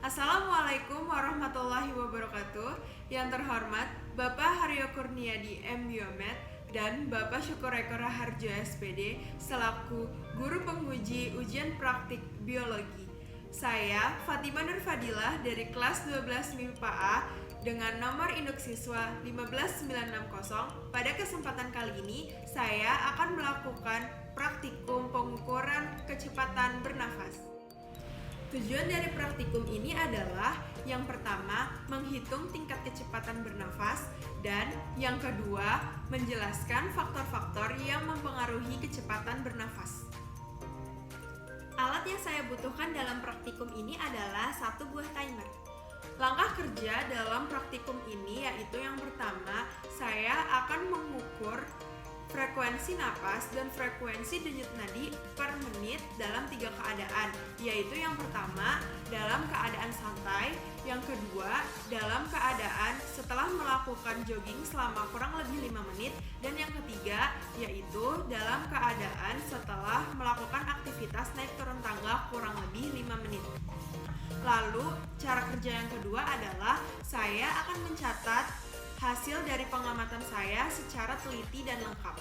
Assalamualaikum warahmatullahi wabarakatuh. Yang terhormat Bapak Haryo Kurniadi M. Biomed dan Bapak Syukureko Raharjo SPD selaku Guru Penguji Ujian Praktik Biologi. Saya Fatimah Nur Fadilah dari kelas 12 MIPA A dengan nomor induk siswa 15960. Pada kesempatan kali ini saya akan melakukan praktikum pengukuran kecepatan bernafas. Tujuan dari praktikum ini adalah yang pertama, menghitung tingkat kecepatan bernafas, dan yang kedua, menjelaskan faktor-faktor yang mempengaruhi kecepatan bernafas. Alat yang saya butuhkan dalam praktikum ini adalah satu buah timer. Langkah kerja dalam praktikum ini yaitu yang pertama, saya akan mengukur frekuensi napas dan frekuensi denyut nadi per menit dalam 3 keadaan, yaitu yang pertama dalam keadaan santai, yang kedua dalam keadaan setelah melakukan jogging selama kurang lebih 5 menit, dan yang ketiga yaitu dalam keadaan setelah melakukan aktivitas naik turun tangga kurang lebih 5 menit. Lalu cara kerja yang kedua adalah saya akan mencatat hasil dari pengamatan saya secara teliti dan lengkap.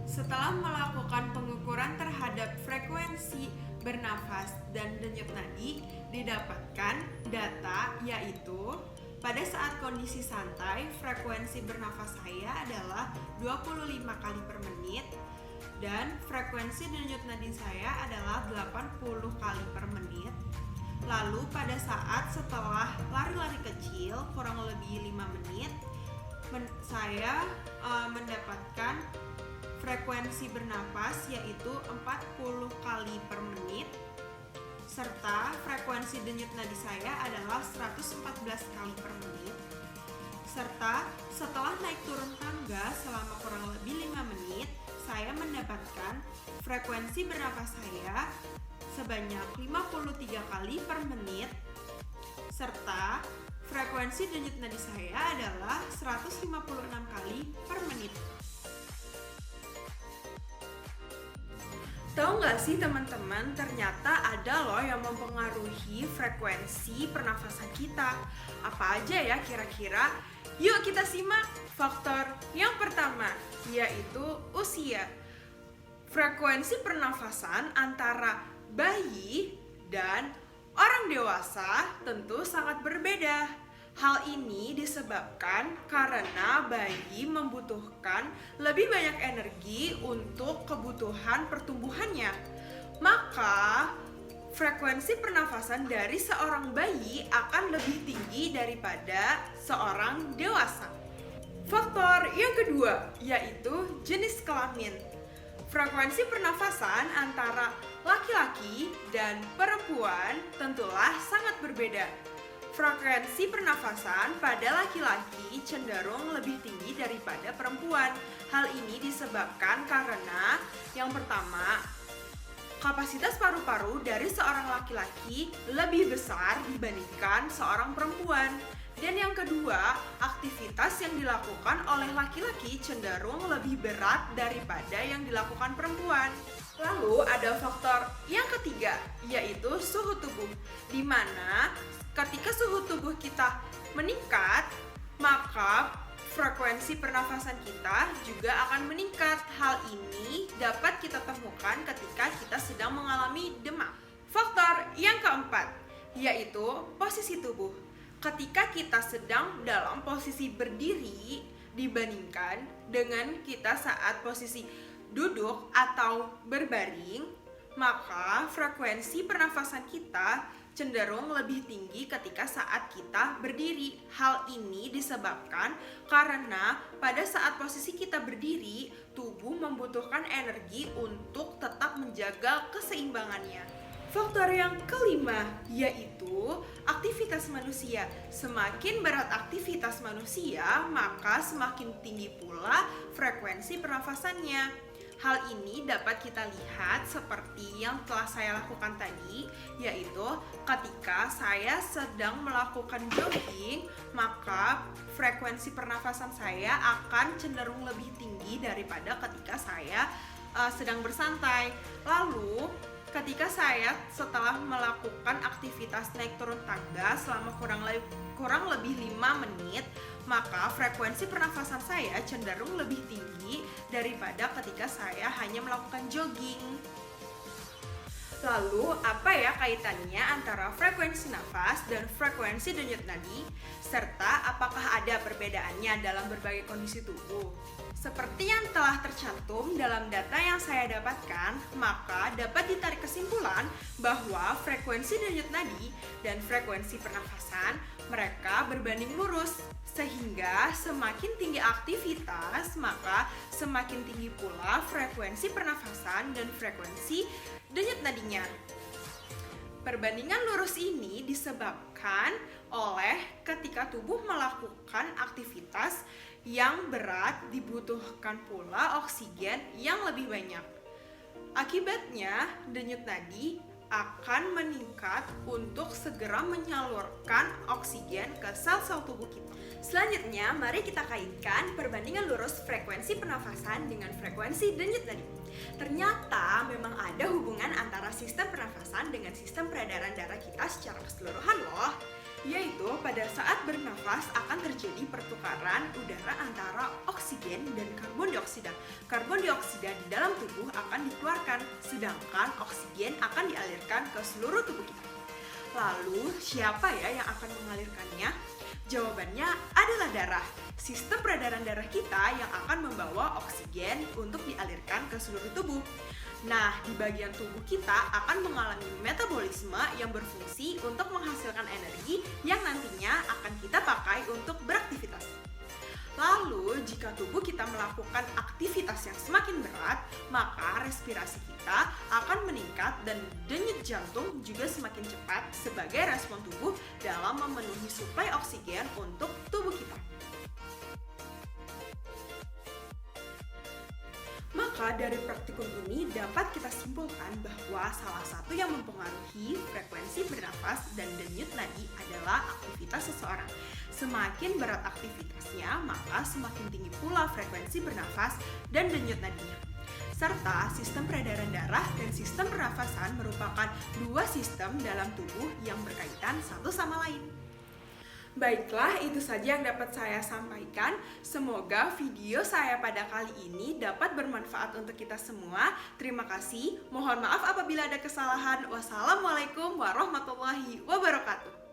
Setelah melakukan pengukuran terhadap frekuensi bernafas dan denyut nadi, didapatkan data yaitu pada saat kondisi santai, frekuensi bernafas saya adalah 25 kali per menit dan frekuensi denyut nadi saya adalah 80 kali per menit. Lalu pada saat setelah lari-lari kecil kurang lebih 5 menit, saya mendapatkan frekuensi bernafas yaitu 40 kali per menit, serta frekuensi denyut nadi saya adalah 114 kali per menit, serta setelah naik turun tangga selama kurang lebih 5 menit, saya mendapatkan frekuensi bernafas saya sebanyak 53 kali per menit, serta frekuensi denyut nadi saya adalah 156 kali per menit. Tahu nggak sih teman-teman, ternyata ada loh yang mempengaruhi frekuensi pernafasan kita. Apa aja ya kira-kira? Yuk kita simak. Faktor yang pertama, yaitu usia. Frekuensi pernafasan antara bayi dan orang dewasa tentu sangat berbeda. Hal ini disebabkan karena bayi membutuhkan lebih banyak energi untuk kebutuhan pertumbuhannya. Maka frekuensi pernafasan dari seorang bayi akan lebih tinggi daripada seorang dewasa. Faktor yang kedua yaitu jenis kelamin. Frekuensi pernafasan antara laki-laki dan perempuan tentulah sangat berbeda. Frekuensi pernafasan pada laki-laki cenderung lebih tinggi daripada perempuan. Hal ini disebabkan karena yang pertama, kapasitas paru-paru dari seorang laki-laki lebih besar dibandingkan seorang perempuan. Dan yang kedua, aktivitas yang dilakukan oleh laki-laki cenderung lebih berat daripada yang dilakukan perempuan. Lalu ada faktor yang ketiga, yaitu suhu tubuh, di mana ketika suhu tubuh kita meningkat, maka frekuensi pernafasan kita juga akan meningkat. Hal ini dapat kita temukan ketika kita sedang mengalami demam. Faktor yang keempat, yaitu posisi tubuh. Ketika kita sedang dalam posisi berdiri dibandingkan dengan kita saat posisi duduk atau berbaring, maka frekuensi pernafasan kita cenderung lebih tinggi ketika saat kita berdiri. Hal ini disebabkan karena pada saat posisi kita berdiri, tubuh membutuhkan energi untuk tetap menjaga keseimbangannya. Faktor yang kelima yaitu aktivitas manusia. Semakin berat aktivitas manusia, maka semakin tinggi pula frekuensi pernafasannya. Hal ini dapat kita lihat seperti yang telah saya lakukan tadi, yaitu ketika saya sedang melakukan jogging, maka frekuensi pernafasan saya akan cenderung lebih tinggi daripada ketika saya sedang bersantai. Lalu ketika saya setelah melakukan aktivitas naik turun tangga selama kurang lebih 5 menit, maka frekuensi pernafasan saya cenderung lebih tinggi daripada ketika saya hanya melakukan jogging. Lalu, apa ya kaitannya antara frekuensi nafas dan frekuensi denyut nadi? Serta apakah ada perbedaannya dalam berbagai kondisi tubuh? Seperti yang telah tercantum dalam data yang saya dapatkan, maka dapat ditarik kesimpulan bahwa frekuensi denyut nadi dan frekuensi pernafasan mereka berbanding lurus. Sehingga semakin tinggi aktivitas, maka semakin tinggi pula frekuensi pernafasan dan frekuensi denyut nadinya. Perbandingan lurus ini disebabkan oleh ketika tubuh melakukan aktivitas yang berat dibutuhkan pula oksigen yang lebih banyak. Akibatnya, denyut nadi akan meningkat untuk segera menyalurkan oksigen ke sel-sel tubuh kita. Selanjutnya, mari kita kaitkan perbandingan lurus frekuensi pernafasan dengan frekuensi denyut nadi. Ternyata memang ada hubungan antara sistem pernafasan dengan sistem peredaran darah kita secara keseluruhan loh. Yaitu pada saat bernafas akan terjadi pertukaran udara antara oksigen dan karbon dioksida. Karbon dioksida di dalam tubuh akan dikeluarkan, sedangkan oksigen akan dialirkan ke seluruh tubuh kita. Lalu, siapa ya yang akan mengalirkannya? Jawabannya adalah darah. Sistem peredaran darah kita yang akan membawa oksigen untuk dialirkan ke seluruh tubuh. Nah, di bagian tubuh kita akan mengalami metabolisme yang berfungsi untuk menghasilkan energi yang nantinya akan kita pakai untuk beraktivitas. Lalu, jika tubuh kita melakukan aktivitas yang semakin berat, maka respirasi kita akan meningkat dan denyut jantung juga semakin cepat sebagai respon tubuh dalam memenuhi suplai oksigen untuk tubuh kita. Maka dari praktikum ini dapat kita simpulkan bahwa salah satu yang mempengaruhi frekuensi bernafas dan denyut nadi adalah aktivitas seseorang. Semakin berat aktivitasnya, maka semakin tinggi pula frekuensi bernafas dan denyut nadinya. Serta sistem peredaran darah dan sistem pernafasan merupakan dua sistem dalam tubuh yang berkaitan satu sama lain. Baiklah, itu saja yang dapat saya sampaikan. Semoga video saya pada kali ini dapat bermanfaat untuk kita semua. Terima kasih. Mohon maaf apabila ada kesalahan. Wassalamualaikum warahmatullahi wabarakatuh.